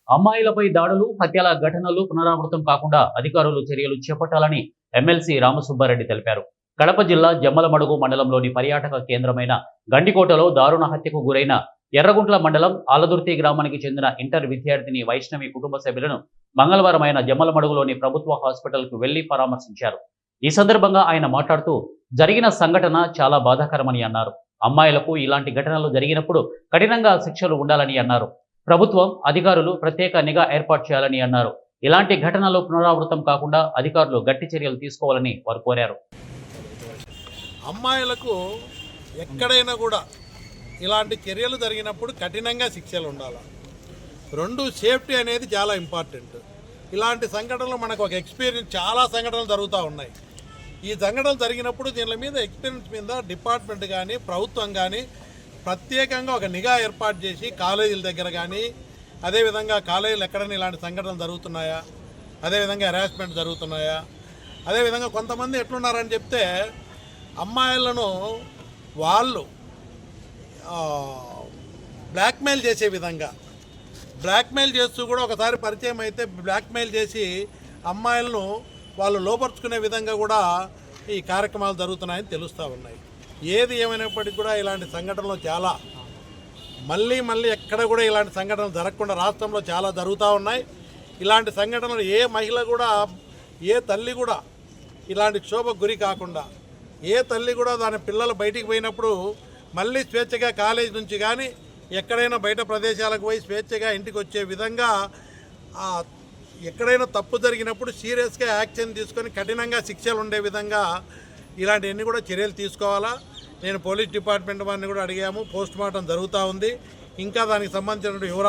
అమ్మాయిలపై దాడులు, హత్యల ఘటనలు పునరావృతం కాకుండా అధికారులు చర్యలు చేపట్టాలని ఎమ్మెల్సీ రామసుబ్బారెడ్డి తెలిపారు. కడప జిల్లా జమ్మలమడుగు మండలంలోని పర్యాటక కేంద్రమైన గండికోటలో దారుణ హత్యకు గురైన ఎర్రగుంట్ల మండలం ఆలదుర్తి గ్రామానికి చెందిన ఇంటర్ విద్యార్థిని వైష్ణవి కుటుంబ సభ్యులను మంగళవారం ఆయన జమ్మలమడుగులోని ప్రభుత్వ హాస్పిటల్కు వెళ్లి పరామర్శించారు. ఈ సందర్భంగా ఆయన మాట్లాడుతూ జరిగిన సంఘటన చాలా బాధాకరమని అన్నారు. అమ్మాయిలకు ఇలాంటి ఘటనలు జరిగినప్పుడు కఠినంగా శిక్షలు ఉండాలని అన్నారు. ప్రభుత్వం, అధికారులు ప్రత్యేక నిఘా ఏర్పాటు చేయాలని అన్నారు. ఇలాంటి ఘటనలు పునరావృతం కాకుండా అధికారులు గట్టి చర్యలు తీసుకోవాలని వారు కోరారు. అమ్మాయిలకు ఎక్కడైనా కూడా ఇలాంటి చర్యలు జరిగినప్పుడు కఠినంగా శిక్షలు ఉండాలి. రెండు, సేఫ్టీ అనేది చాలా ఇంపార్టెంట్. ఇలాంటి సంఘటనలు మనకు ఒక ఎక్స్పీరియన్స్, చాలా సంఘటనలు జరుగుతూ ఉన్నాయి. ఈ సంఘటనలు జరిగినప్పుడు దీని మీద ఎక్స్పీరియన్స్ మీద డిపార్ట్మెంట్ కానీ ప్రభుత్వం కానీ ప్రత్యేకంగా ఒక నిఘా ఏర్పాటు చేసి కాలేజీల దగ్గర కానీ, అదేవిధంగా కాలేజీలు ఎక్కడైనా ఇలాంటి సంఘటనలు జరుగుతున్నాయా, అదేవిధంగా హెరాస్మెంట్ జరుగుతున్నాయా, అదేవిధంగా కొంతమంది ఎట్లున్నారని చెప్తే అమ్మాయిలను వాళ్ళు బ్లాక్మెయిల్ చేసే విధంగా, బ్లాక్మెయిల్ చేస్తూ కూడా ఒకసారి పరిచయం అయితే బ్లాక్మెయిల్ చేసి అమ్మాయిలను వాళ్ళు లోపరుచుకునే విధంగా కూడా ఈ కార్యక్రమాలు జరుగుతున్నాయని తెలుస్తూ ఉన్నాయి. ఏది ఏమైనప్పటికీ కూడా ఇలాంటి సంఘటనలు చాలా మళ్ళీ ఎక్కడ కూడా ఇలాంటి సంఘటనలు జరగకుండా రాష్ట్రంలో చాలా జరుగుతూ ఉన్నాయి. ఇలాంటి సంఘటనలు ఏ మహిళ కూడా, ఏ తల్లి కూడా ఇలాంటి క్షోభకు గురి కాకుండా, ఏ తల్లి కూడా దాని పిల్లలు బయటికి పోయినప్పుడు మళ్ళీ స్వేచ్ఛగా కాలేజీ నుంచి కానీ ఎక్కడైనా బయట ప్రదేశాలకు పోయి స్వేచ్ఛగా ఇంటికి వచ్చే విధంగా, ఎక్కడైనా తప్పు జరిగినప్పుడు సీరియస్గా యాక్షన్ తీసుకొని కఠినంగా శిక్షలు ఉండే విధంగా ఇలాంటివన్నీ కూడా చర్యలు తీసుకోవాలా. నేను పోలీస్ డిపార్ట్మెంట్ వారిని కూడా అడిగాము. పోస్ట్ మార్టం జరుగుతూ ఉంది. ఇంకా దానికి సంబంధించిన వివరాలు